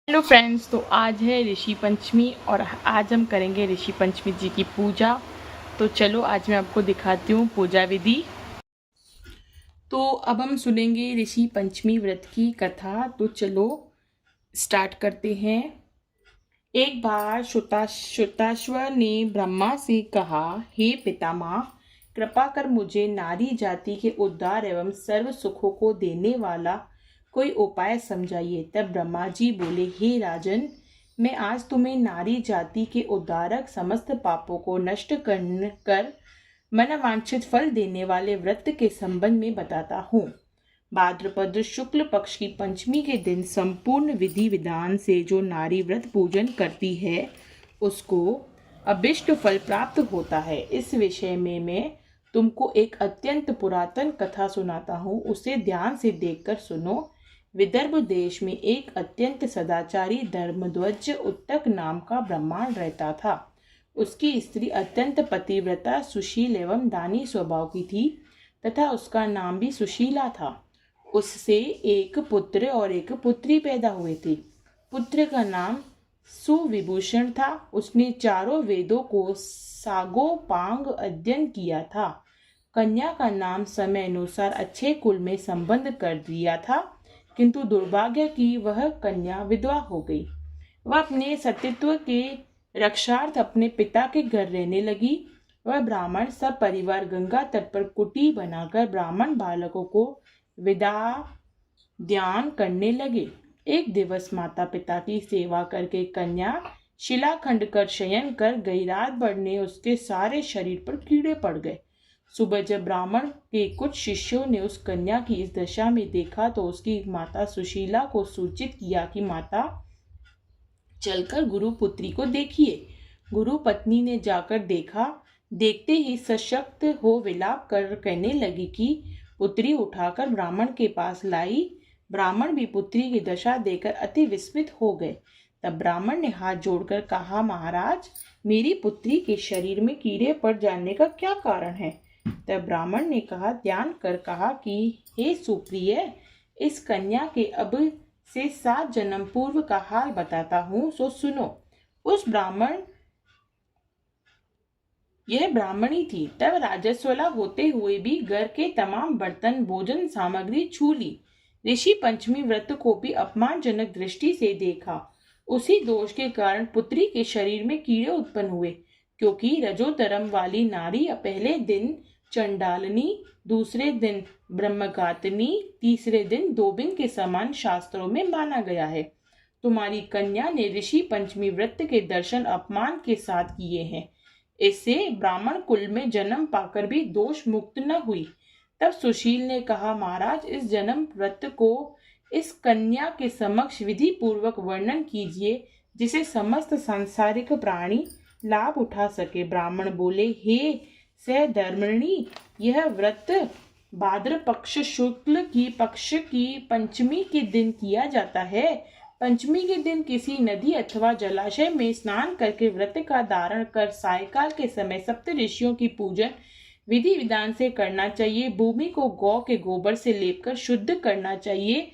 Hello friends, तो आज है ऋषि पंचमी और आज हम करेंगे ऋषि पंचमी जी की पूजा। तो चलो आज मैं आपको दिखाती हूँ पूजा विधि। तो अब हम सुनेंगे ऋषि पंचमी व्रत की कथा। तो चलो स्टार्ट करते हैं। एक बार श्रुताश्व ने ब्रह्मा से कहा, हे पितामह, कृपा कर मुझे नारी जाति के उद्धार एवं सर्व सुखों को देने वाला कोई उपाय समझाइए। तब ब्रह्मा जी बोले, हे राजन, मैं आज तुम्हें नारी जाति के उद्धारक समस्त पापों को नष्ट कर मनवांछित फल देने वाले व्रत के संबंध में बताता हूँ। भाद्रपद शुक्ल पक्ष की पंचमी के दिन संपूर्ण विधि विधान से जो नारी व्रत पूजन करती है उसको अभिष्ट फल प्राप्त होता है। इस विषय में मैं तुमको एक अत्यंत पुरातन कथा सुनाता हूँ, उसे ध्यान से देखकर सुनो। विदर्भ देश में एक अत्यंत सदाचारी धर्मध्वज उत्तक नाम का ब्राह्मण रहता था। उसकी स्त्री अत्यंत पतिव्रता, सुशील एवं दानी स्वभाव की थी तथा उसका नाम भी सुशीला था। उससे एक पुत्र और एक पुत्री पैदा हुए थे। पुत्र का नाम सुविभूषण था। उसने चारों वेदों को सागोपांग अध्ययन किया था। कन्या का नाम समय अनुसार अच्छे कुल में संबंध कर दिया था, किंतु दुर्भाग्य की वह कन्या विधवा हो गई। वह अपने सतीत्व के रक्षार्थ अपने पिता के घर रहने लगी। वह ब्राह्मण सब परिवार गंगा तट पर कुटी बनाकर ब्राह्मण बालकों को विदा ध्यान करने लगे। एक दिवस माता पिता की सेवा करके कन्या शिलाखंड कर शयन कर गई। रात बढ़ने उसके सारे शरीर पर कीड़े पड़ गए। सुबह जब ब्राह्मण के कुछ शिष्यों ने उस कन्या की इस दशा में देखा तो उसकी माता सुशीला को सूचित किया कि माता, चलकर गुरु पुत्री को देखिए। गुरु पत्नी ने जाकर देखा। देखते ही सशक्त हो विलाप कर कहने लगी कि पुत्री उठाकर ब्राह्मण के पास लाई। ब्राह्मण भी पुत्री की दशा देखकर अति विस्मित हो गए। तब ब्राह्मण ने हाथ जोड़कर कहा, महाराज, मेरी पुत्री के शरीर में कीड़े पड़ जाने का क्या कारण है? तब ब्राह्मण ने ध्यान कर कहा कि हे सुप्रिय, इस कन्या के अब से 7 जन्म पूर्व का हाल बताता हूँ, सो सुनो। यह ब्राह्मणी थी। तब राजस्वला होते हुए भी घर के तमाम बर्तन भोजन सामग्री छू ली। ऋषि पंचमी व्रत को भी अपमानजनक दृष्टि से देखा। उसी दोष के कारण पुत्री के शरीर में कीड़े उत्पन्न हुए, क्योंकि रजोधर्म वाली नारी पहले दिन चंडालनी, दूसरे दिन ब्रह्मघातिनी, तीसरे दिन दोबिन के समान शास्त्रों में माना गया है। तुम्हारी कन्या ने ऋषि पंचमी व्रत के दर्शन अपमान के साथ किए हैं। इससे ब्राह्मण कुल में जन्म पाकर भी दोष मुक्त न हुई। तब सुशील ने कहा, महाराज, इस जन्म व्रत को इस कन्या के समक्ष विधि पूर्वक वर्णन कीजिए, जिसे समस्त सांसारिक प्राणी लाभ उठा सके। ब्राह्मण बोले, हे सहधर्मिणी, यह व्रत भाद्र पक्ष शुक्ल की पक्ष की पंचमी के दिन किया जाता है। पंचमी के दिन किसी नदी अथवा जलाशय में स्नान करके व्रत का धारण कर सायकाल के समय सप्त ऋषियों की पूजन विधि विधान से करना चाहिए। भूमि को गौ के गोबर से लेपकर शुद्ध करना चाहिए।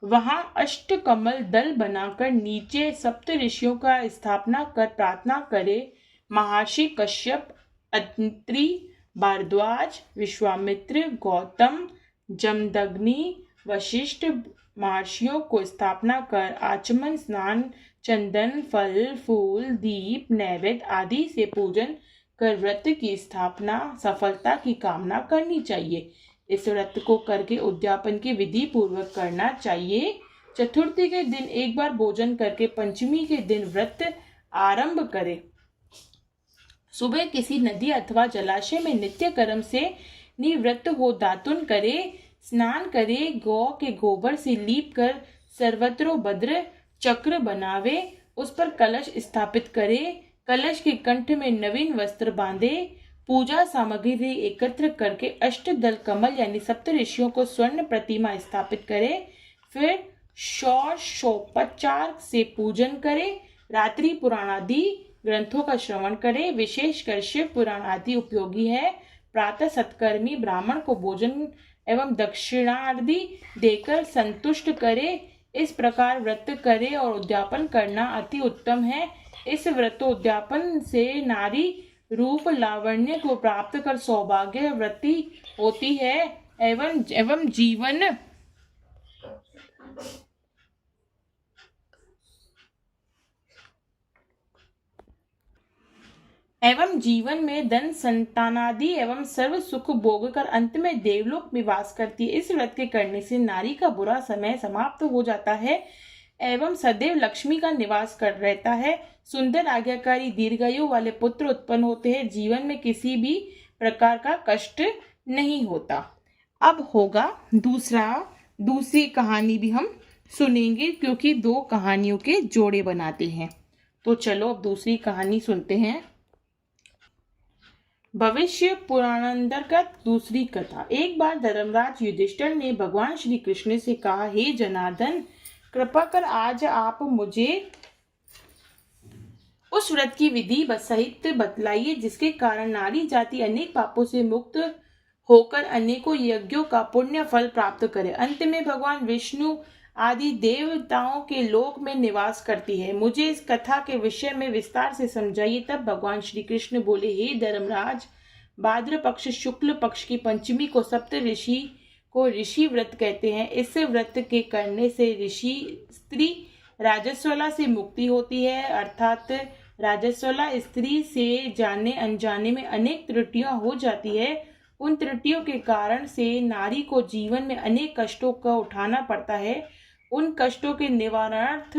वहां अष्ट कमल दल बनाकर नीचे सप्त ऋषियों का स्थापना कर प्रार्थना करे। महर्षि कश्यप, अत्रि, भारद्वाज, विश्वामित्र, गौतम, जमदग्नि, वशिष्ठ महर्षियों को स्थापना कर आचमन, स्नान, चंदन, फल, फूल, दीप, नैवेद्य आदि से पूजन कर व्रत की स्थापना सफलता की कामना करनी चाहिए। इस व्रत को करके उद्यापन की विधि पूर्वक करना चाहिए। चतुर्थी के दिन एक बार भोजन करके पंचमी के दिन व्रत आरंभ करे। सुबह किसी नदी अथवा जलाशय में नित्य कर्म से निवृत्त हो दातुन करे, स्नान करे, गौ के गोबर से लीप कर सर्वत्र भद्र चक्र बनावे, उस पर कलश स्थापित करे, कलश के कंठ में नवीन वस्त्र बांधे, पूजा सामग्री एकत्र करके अष्टदल कमल यानी सप्त ऋषियों को स्वर्ण प्रतिमा स्थापित करे, फिर षोडशोपचार से पूजन करे, रात्रि पुराण आदि ग्रंथों का श्रवण करे। विशेषकर शिव पुराण आदि उपयोगी है। प्रातः सत्कर्मी ब्राह्मण को भोजन एवं दक्षिणादि देकर संतुष्ट करे। इस प्रकार व्रत करे और उद्यापन करना अति उत्तम है। इस व्रतोद्यापन से नारी रूप लावण्य को प्राप्त कर सौभाग्य वृद्धि होती है एवं जीवन में धन संतानादि एवं सर्व सुख भोग कर अंत में देवलोक निवास करती है। इस व्रत के करने से नारी का बुरा समय समाप्त हो जाता है एवं सदैव लक्ष्मी का निवास कर रहता है। सुंदर आज्ञाकारी दीर्घायु वाले पुत्र उत्पन्न होते हैं। जीवन में किसी भी प्रकार का कष्ट नहीं होता। अब होगा दूसरी कहानी भी हम सुनेंगे, क्योंकि 2 कहानियों के जोड़े बनाते हैं। तो चलो अब दूसरी कहानी सुनते हैं। भविष्य पुराणांतर्गत दूसरी कथा। एक बार धर्मराज युधिष्ठिर ने भगवान श्री कृष्ण से कहा, हे जनार्दन, कृपा कर आज आप मुझे उस व्रत की विधि सहित बतलाइए जिसके कारण नारी जाति अनेक पापों से मुक्त होकर अनेकों यज्ञों का पुण्य फल प्राप्त करे। अंत में भगवान विष्णु आदि देवताओं के लोक में निवास करती है। मुझे इस कथा के विषय में विस्तार से समझाइए। तब भगवान श्री कृष्ण बोले, हे धर्मराज, भाद्र पक्ष शुक्ल पक्ष की पंचमी को ऋषि व्रत कहते हैं। इस व्रत के करने से स्त्री राजस्वला से मुक्ति होती है, अर्थात राजस्वला स्त्री से जाने अनजाने में अनेक त्रुटियां हो जाती है। उन त्रुटियों के कारण से नारी को जीवन में अनेक कष्टों का उठाना पड़ता है। उन कष्टों के निवारणार्थ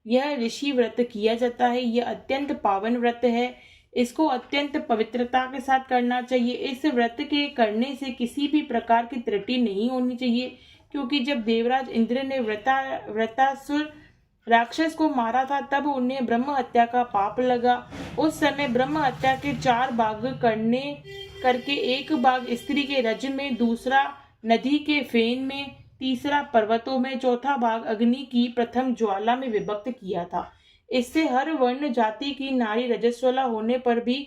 यह ऋषि व्रत किया जाता है। यह अत्यंत पावन व्रत है। इसको अत्यंत पवित्रता के साथ करना चाहिए। इस व्रत के करने से किसी भी प्रकार की त्रुटि नहीं होनी चाहिए, क्योंकि जब देवराज इंद्र ने व्रतासुर राक्षस को मारा था तब उन्हें ब्रह्म हत्या का पाप लगा। उस समय ब्रह्म हत्या के 4 भाग करके एक भाग स्त्री के रज में, दूसरा नदी के फेन में, तीसरा पर्वतों में, चौथा भाग अग्नि की प्रथम ज्वाला में विभक्त किया था। इससे हर वर्ण जाति की नारी रजस्वला होने पर भी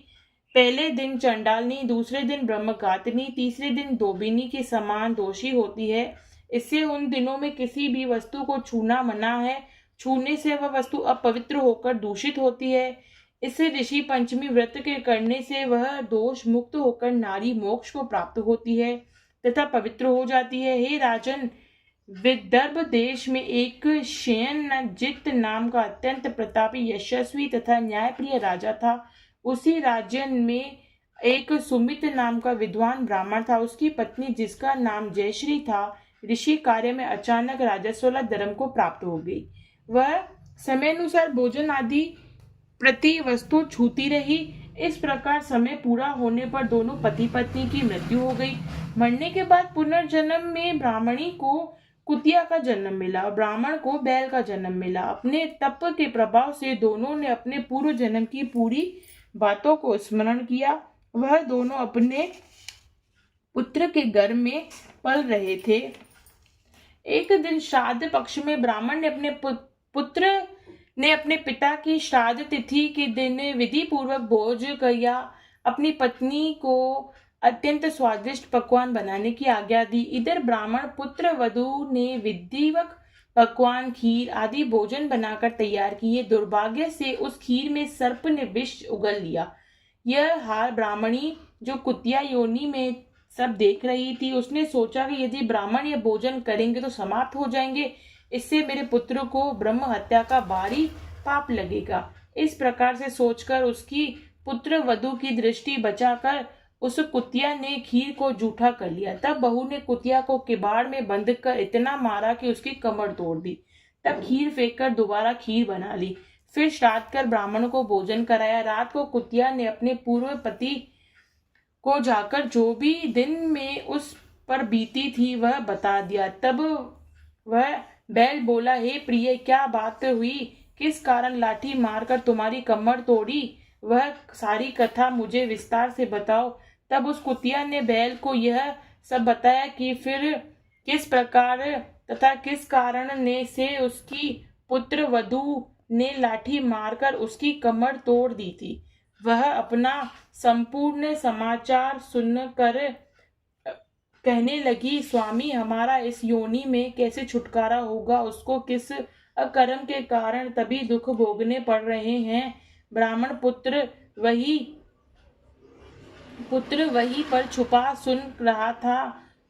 पहले दिन चंडालनी, दूसरे दिन ब्रह्मघातिनी, तीसरे दिन धोबिनी के समान दोषी होती है। इससे उन दिनों में किसी भी वस्तु को छूना मना है। छूने से वह वस्तु अपवित्र होकर दूषित होती है। इससे ऋषि पंचमी व्रत के करने से वह दोष मुक्त होकर नारी मोक्ष को प्राप्त होती है तथा पवित्र हो जाती है। हे राजन, विदर्भ देश में एक शयनजित नाम का अत्यंत प्रतापी, यशस्वी तथा न्यायप्रिय राजा था। उसी राज्य में एक सुमित नाम का विद्वान ब्राह्मण था। उसकी पत्नी, जिसका नाम जयश्री था, ऋषि कार्य में अचानक राजस्वला धर्म को प्राप्त हो गई। वह समयानुसार भोजन आदि प्रति वस्तु छूती रही। इस प्रकार समय पूरा होने पर दोनों पति पत्नी की मृत्यु हो गई। मरने के बाद पुनर्जन्म में ब्राह्मणी को कुतिया का जन्म मिला और ब्राह्मण को बैल का जन्म मिला। अपने तप के प्रभाव से दोनों ने अपने पूर्व जन्म की पूरी बातों को स्मरण किया। वह दोनों अपने पुत्र के घर में पल रहे थे। एक दिन श्राद्ध पक्ष में ब्राह्मण ने अपने पिता की श्राद्ध तिथि के दिन विधि पूर्वक भोज किया। अपनी पत्नी को अत्यंत स्वादिष्ट पकवान बनाने की आज्ञा दी। इधर ब्राह्मण पुत्र वधू ने विधिवत पकवान, खीर आदि भोजन बनाकर तैयार किए। दुर्भाग्य से उस खीर में सर्प ने विष उगल लिया। यह हाल ब्राह्मणी, जो कुतिया योनि में सब देख रही थी, उसने सोचा कि यदि ब्राह्मण यह भोजन करेंगे तो समाप्त हो जाएंगे। इससे मेरे पुत्र को ब्रह्म हत्या का भारी पाप लगेगा। इस प्रकार से सोचकर उसकी पुत्र वधू की दृष्टि बचाकर उस कुतिया ने खीर को जूठा कर लिया। तब बहू ने कुतिया को किबाड़ में बंद कर इतना मारा कि उसकी कमर तोड़ दी। तब खीर फेंककर दोबारा खीर बना ली। फिर श्राद्ध कर ब्राह्मण को भोजन कराया। रात को कुतिया ने अपने पूर्व पति को जाकर जो भी दिन में उस पर बीती थी वह बता दिया। तब वह बैल बोला, हे प्रिय, क्या बात हुई? किस कारण लाठी मारकर तुम्हारी कमर तोड़ी? वह सारी कथा मुझे विस्तार से बताओ। तब उस कुतिया ने बैल को यह सब बताया कि फिर किस प्रकार तथा किस कारण ने से उसकी पुत्र वधू ने लाठी मारकर उसकी कमर तोड़ दी थी। वह अपना संपूर्ण समाचार सुनकर कहने लगी, स्वामी, हमारा इस योनि में कैसे छुटकारा होगा? उसको किस अकर्म के कारण तभी दुख भोगने पड़ रहे हैं? ब्राह्मण पुत्र वहीं पर छुपा सुन रहा था।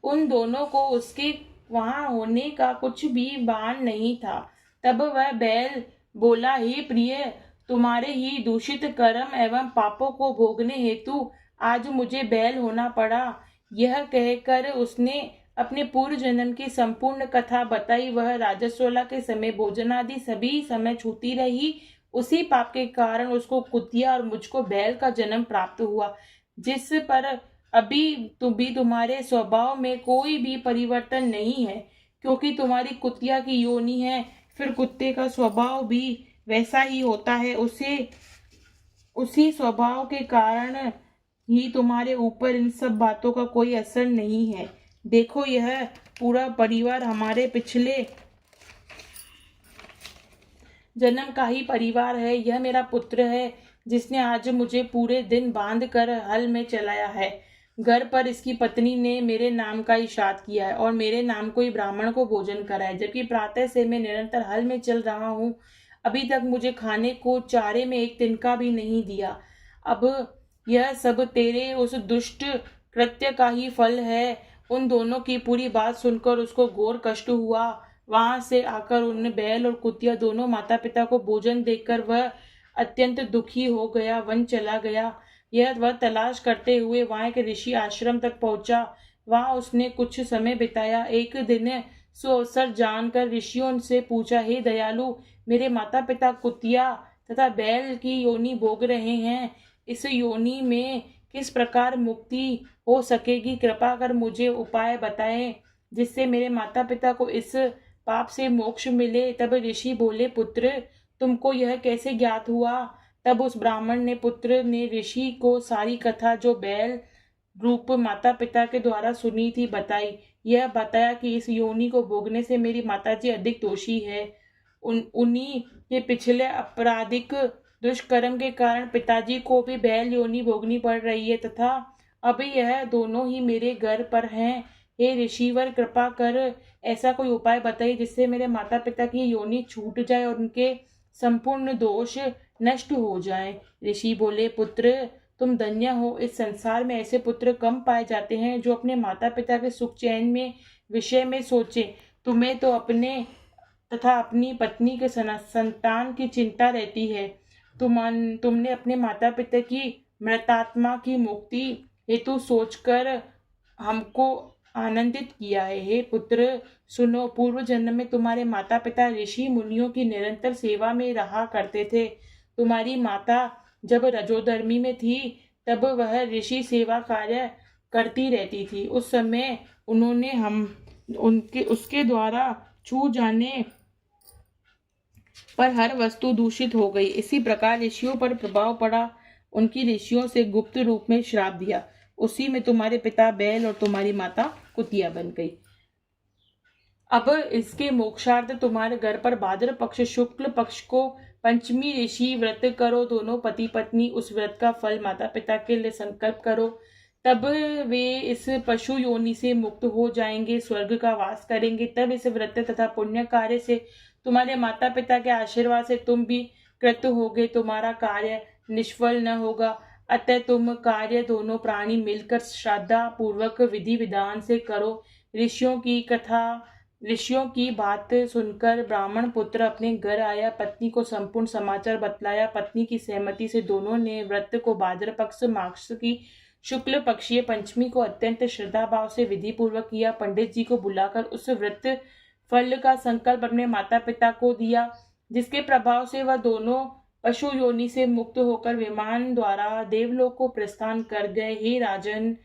उन दोनों को उसके वहां होने का कुछ भी भान नहीं था। तब वह बैल बोला, हे प्रिय, तुम्हारे ही दूषित कर्म एवं पापों को भोगने हेतु आज मुझे बैल होना पड़ा। यह कहकर उसने अपने पूर्व जन्म की संपूर्ण कथा बताई। वह राजस्वला के समय भोजनादि सभी समय छूती रही। उसी पाप के कारण उसको कुतिया और मुझको बैल का जन्म प्राप्त हुआ, जिस पर अभी तुम्हारे स्वभाव में कोई भी परिवर्तन नहीं है, क्योंकि तुम्हारी कुतिया की योनि है। फिर कुत्ते का स्वभाव भी वैसा ही होता है। उसी स्वभाव के कारण ही तुम्हारे ऊपर इन सब बातों का कोई असर नहीं है। देखो, यह पूरा परिवार हमारे पिछले जन्म का ही परिवार है। यह मेरा पुत्र है, जिसने आज मुझे पूरे दिन बांध कर हल में चलाया है। घर पर इसकी पत्नी ने मेरे नाम का ही श्राद्ध किया है और मेरे नाम को ही ब्राह्मण को भोजन कराया, जबकि प्रातः से मैं निरंतर हल में चल रहा हूँ। अभी तक मुझे खाने को चारे में एक तिनका भी नहीं दिया। अब यह सब तेरे उस दुष्ट कृत्य का ही फल है। उन दोनों की पूरी बात सुनकर उसको घोर कष्ट हुआ। वहां से आकर उन बैल और कुतिया दोनों माता पिता को भोजन देकर वह अत्यंत दुखी हो गया, वन चला गया। वह तलाश करते हुए वहां के ऋषि आश्रम तक पहुंचा। वहां उसने कुछ समय बिताया। एक दिन सुअवसर जानकर ऋषियों से पूछा, हे दयालु, मेरे माता पिता कुतिया तथा बैल की योनि भोग रहे हैं। इस योनि में किस प्रकार मुक्ति हो सकेगी? कृपा कर मुझे उपाय बताएं, जिससे मेरे माता पिता को इस पाप से मोक्ष मिले। तब ऋषि बोले, पुत्र, तुमको यह कैसे ज्ञात हुआ? तब उस ब्राह्मण ने पुत्र ने ऋषि को सारी कथा जो बैल रूप माता पिता के द्वारा सुनी थी बताई। यह बताया कि इस योनि को भोगने से मेरी माताजी अधिक दोषी है। उन्हीं के पिछले आपराधिक दुष्कर्म के कारण पिताजी को भी बैल योनि भोगनी पड़ रही है, तथा अभी यह दोनों ही मेरे घर पर हैं। हे ऋषिवर, कृपा कर ऐसा कोई उपाय बताइए जिससे मेरे माता पिता की योनि छूट जाए और उनके संपूर्ण दोष नष्ट हो जाएं। ऋषि बोले, पुत्र, तुम धन्य हो। इस संसार में ऐसे पुत्र कम पाए जाते हैं जो अपने माता पिता के सुख चैन में विषय में सोचे। तुम्हें तो अपने तथा अपनी पत्नी के संतान की चिंता रहती है। तुमने अपने माता पिता की मृतात्मा की मुक्ति हेतु सोचकर हमको आनंदित किया है। हे पुत्र, सुनो, पूर्व जन्म में तुम्हारे माता पिता ऋषि मुनियों की निरंतर सेवा में रहा करते थे। तुम्हारी माता जब रजोधर्मी में थी तब वह ऋषि सेवा कार्य करती रहती थी। उस समय उन्होंने उसके द्वारा छू जाने पर हर वस्तु दूषित हो गई। इसी प्रकार ऋषियों पर प्रभाव पड़ा। उनकी ऋषियों से गुप्त रूप में श्राप दिया। उसी में तुम्हारे पिता बैल और तुम्हारी माता कुतिया बन गई। अब इसके मोक्षार्थ तुम्हारे घर पर भाद्र पक्ष शुक्ल पक्ष को पंचमी ऋषि व्रत करो। दोनों पति पत्नी उस व्रत का फल माता पिता के लिए संकल्प करो, तब वे इस पशु योनि से मुक्त हो जाएंगे, स्वर्ग का वास करेंगे। तब इस व्रत तथा पुण्य कार्य से तुम्हारे माता पिता के आशीर्वाद से तुम भी कृत होगे, तुम्हारा कार्य निष्फल न होगा। अतः तुम कार्य दोनों प्राणी मिलकर श्रद्धा पूर्वक विधि विधान से करो। ऋषियों की बात सुनकर ब्राह्मण पुत्र अपने घर आया। पत्नी को संपूर्ण समाचार बतलाया। पत्नी की सहमति से दोनों ने व्रत को भाद्र पक्ष मास की शुक्ल पक्षीय पंचमी को अत्यंत श्रद्धा भाव से विधि पूर्वक किया। पंडित जी को बुलाकर उस व्रत फल का संकल्प अपने माता पिता को दिया, जिसके प्रभाव से वह दोनों पशु योनि से मुक्त होकर विमान द्वारा देवलोक को प्रस्थान कर गए। हे राजन,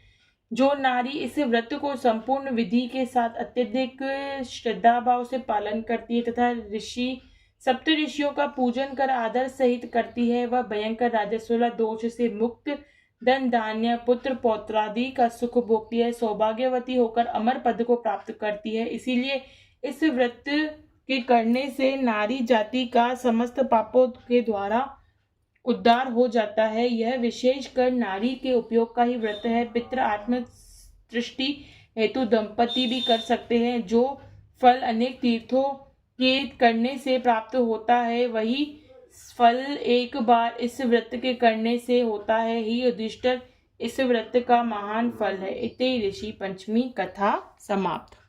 जो नारी इस व्रत को संपूर्ण विधि के साथ अत्यधिक श्रद्धा भाव से पालन करती है तथा सप्त ऋषियों का पूजन कर आदर सहित करती है, वह भयंकर राजस्वला दोष से मुक्त, धन धान्य पुत्र पौत्रादि का सुख भोगती है, सौभाग्यवती होकर अमर पद को प्राप्त करती है। इसीलिए इस व्रत के करने से नारी जाति का समस्त पापों के द्वारा उद्धार हो जाता है। यह विशेष कर नारी के उपयोग का ही व्रत है। पितृ आत्म दृष्टि हेतु दंपति भी कर सकते हैं। जो फल अनेक तीर्थों के करने से प्राप्त होता है, वही फल एक बार इस व्रत के करने से होता है। ही युधिष्ठिर, इस व्रत का महान फल है। इति ऋषि पंचमी कथा समाप्त।